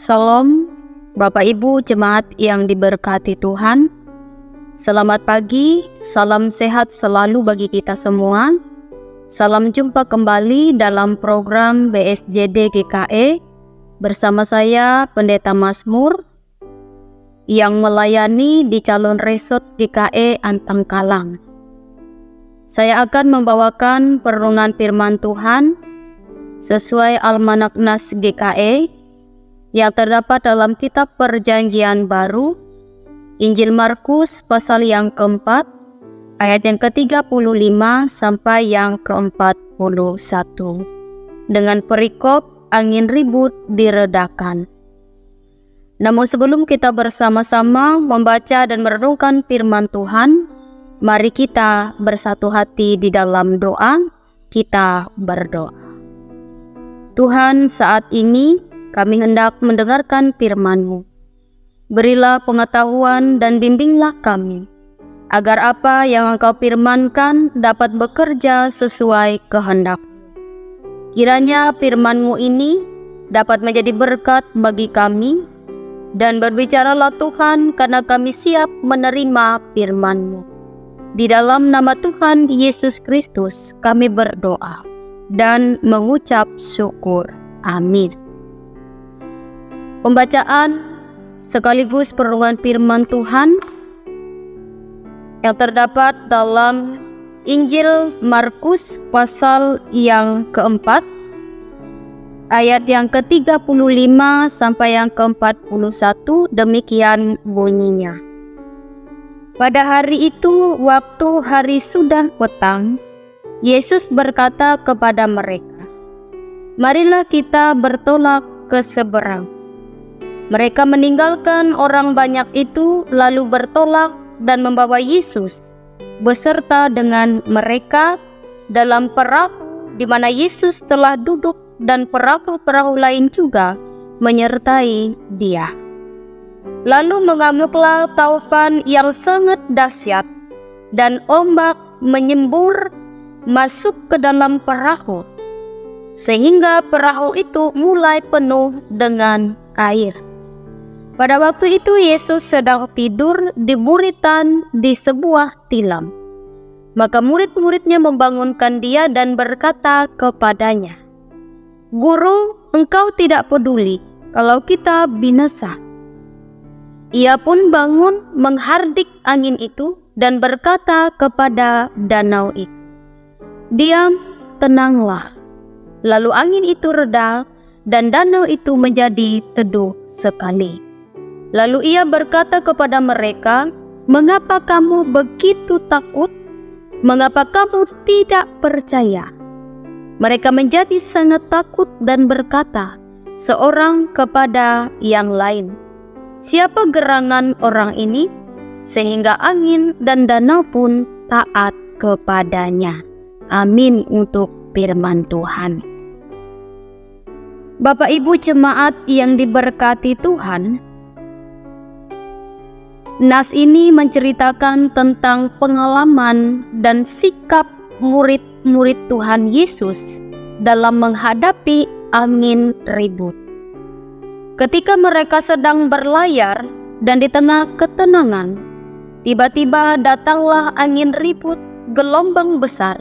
Salam, Bapak Ibu jemaat yang diberkati Tuhan. Selamat pagi, salam sehat selalu bagi kita semua. Salam jumpa kembali dalam program BSJD GKE bersama saya Pendeta Mazmur yang melayani di calon resort GKE Antangkalang. Saya akan membawakan perenungan firman Tuhan sesuai Almanak Nas GKE yang terdapat dalam kitab Perjanjian Baru, Injil Markus pasal yang keempat, ayat yang ke-35 sampai yang ke-41, dengan perikop angin ribut diredakan. Namun sebelum kita bersama-sama membaca dan merenungkan firman Tuhan, mari kita bersatu hati di dalam doa. Kita berdoa. Tuhan, saat ini kami hendak mendengarkan firman-Mu. Berilah pengetahuan dan bimbinglah kami, agar apa yang Engkau firmankan dapat bekerja sesuai kehendak. Kiranya firman-Mu ini dapat menjadi berkat bagi kami, dan berbicaralah Tuhan karena kami siap menerima firman-Mu. Di dalam nama Tuhan Yesus Kristus kami berdoa dan mengucap syukur. Amin. Pembacaan sekaligus perenungan firman Tuhan yang terdapat dalam Injil Markus pasal yang keempat, ayat yang ke-35 sampai yang ke-41, demikian bunyinya. Pada hari itu, waktu hari sudah petang, Yesus berkata kepada mereka, "Marilah kita bertolak ke seberang." Mereka meninggalkan orang banyak itu lalu bertolak dan membawa Yesus beserta dengan mereka dalam perahu di mana Yesus telah duduk, dan perahu-perahu lain juga menyertai Dia. Lalu mengamuklah taufan yang sangat dahsyat, dan ombak menyembur masuk ke dalam perahu, sehingga perahu itu mulai penuh dengan air. Pada waktu itu Yesus sedang tidur di buritan di sebuah tilam. Maka murid-muridnya membangunkan Dia dan berkata kepadanya, "Guru, Engkau tidak peduli kalau kita binasa." Ia pun bangun menghardik angin itu dan berkata kepada danau itu, "Diam, tenanglah." Lalu angin itu reda dan danau itu menjadi teduh sekali. Lalu Ia berkata kepada mereka, "Mengapa kamu begitu takut? Mengapa kamu tidak percaya?" Mereka menjadi sangat takut dan berkata seorang kepada yang lain, "Siapa gerangan orang ini, sehingga angin dan danau pun taat kepadanya?" Amin untuk firman Tuhan. Bapak Ibu jemaat yang diberkati Tuhan, nas ini menceritakan tentang pengalaman dan sikap murid-murid Tuhan Yesus dalam menghadapi angin ribut. Ketika mereka sedang berlayar dan di tengah ketenangan, tiba-tiba datanglah angin ribut, gelombang besar,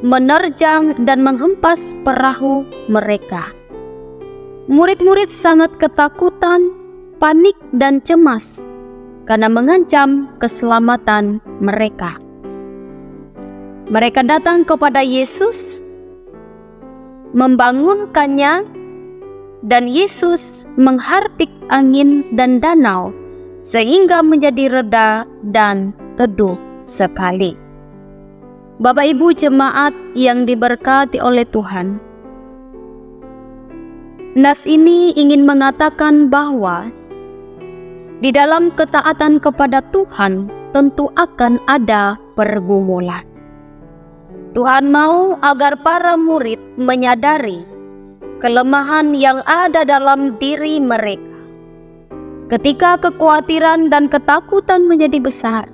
menerjang dan menghempas perahu mereka. Murid-murid sangat ketakutan, panik dan cemas karena mengancam keselamatan mereka. Mereka datang kepada Yesus, membangunkannya, dan Yesus menghardik angin dan danau sehingga menjadi reda dan teduh sekali. Bapak Ibu jemaat yang diberkati oleh Tuhan, nas ini ingin mengatakan bahwa di dalam ketaatan kepada Tuhan tentu akan ada pergumulan. Tuhan mau agar para murid menyadari kelemahan yang ada dalam diri mereka. Ketika kekhawatiran dan ketakutan menjadi besar,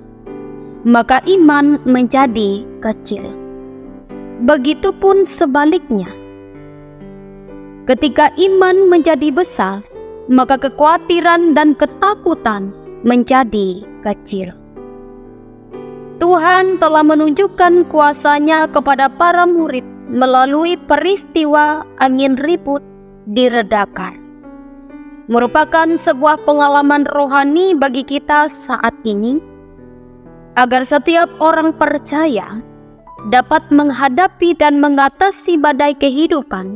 maka iman menjadi kecil. Begitupun sebaliknya. Ketika iman menjadi besar, maka kekhawatiran dan ketakutan menjadi kecil. Tuhan telah menunjukkan kuasa-Nya kepada para murid melalui peristiwa angin ribut diredakan. Merupakan sebuah pengalaman rohani bagi kita saat ini, agar setiap orang percaya dapat menghadapi dan mengatasi badai kehidupan.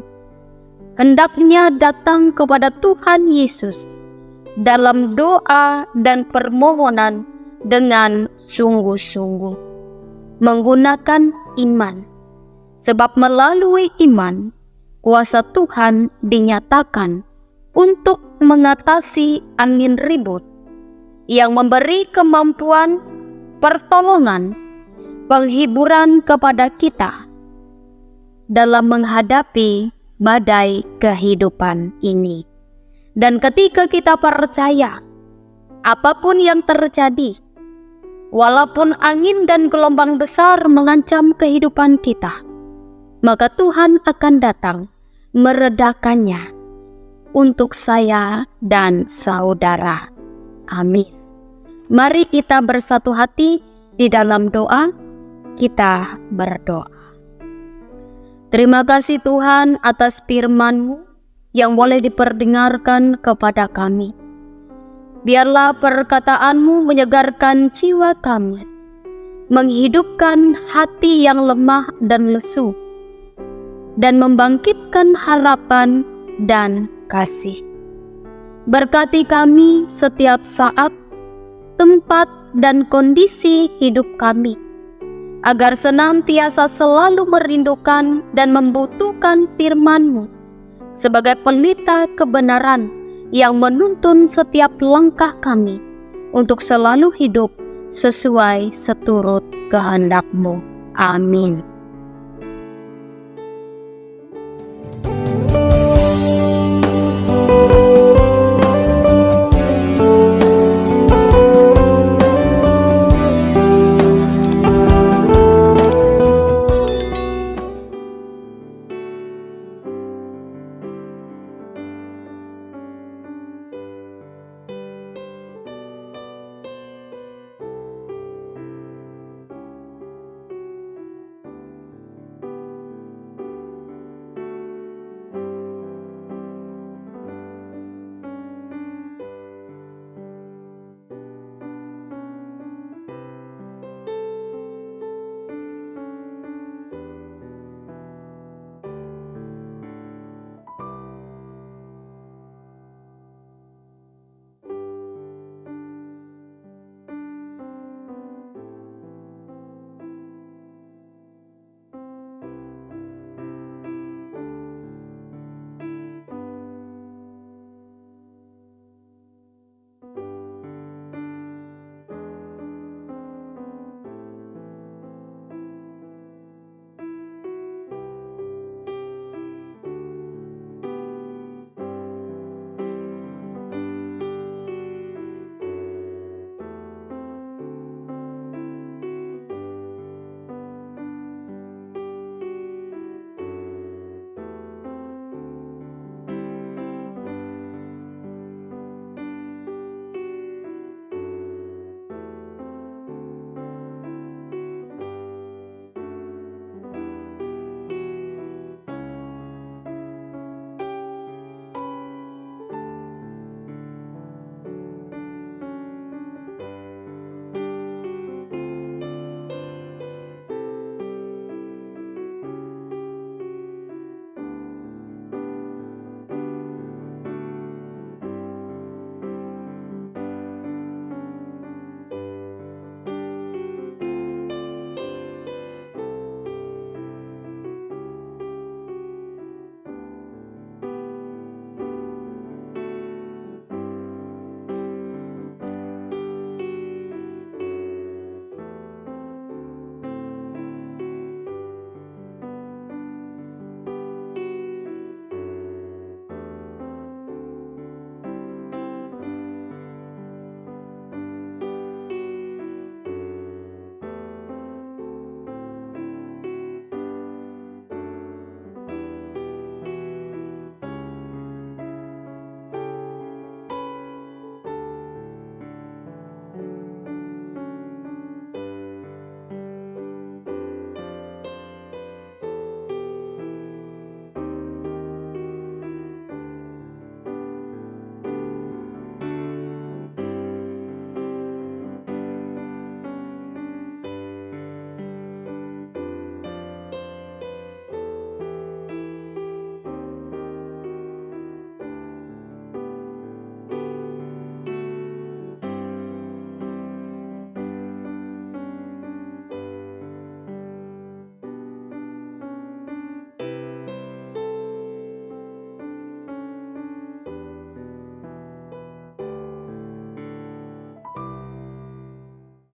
Hendaknya datang kepada Tuhan Yesus dalam doa dan permohonan dengan sungguh-sungguh, menggunakan iman. Sebab melalui iman, kuasa Tuhan dinyatakan untuk mengatasi angin ribut, yang memberi kemampuan, pertolongan, penghiburan kepada kita dalam menghadapi badai kehidupan ini. Dan ketika kita percaya, apapun yang terjadi, walaupun angin dan gelombang besar mengancam kehidupan kita, maka Tuhan akan datang meredakannya untuk saya dan saudara. Amin. Mari kita bersatu hati di dalam doa. Kita berdoa. Terima kasih Tuhan atas firman-Mu yang boleh diperdengarkan kepada kami. Biarlah perkataan-Mu menyegarkan jiwa kami, menghidupkan hati yang lemah dan lesu, dan membangkitkan harapan dan kasih. Berkati kami setiap saat, tempat, dan kondisi hidup kami, agar senantiasa selalu merindukan dan membutuhkan firman-Mu sebagai pelita kebenaran yang menuntun setiap langkah kami untuk selalu hidup sesuai seturut kehendak-Mu. Amin.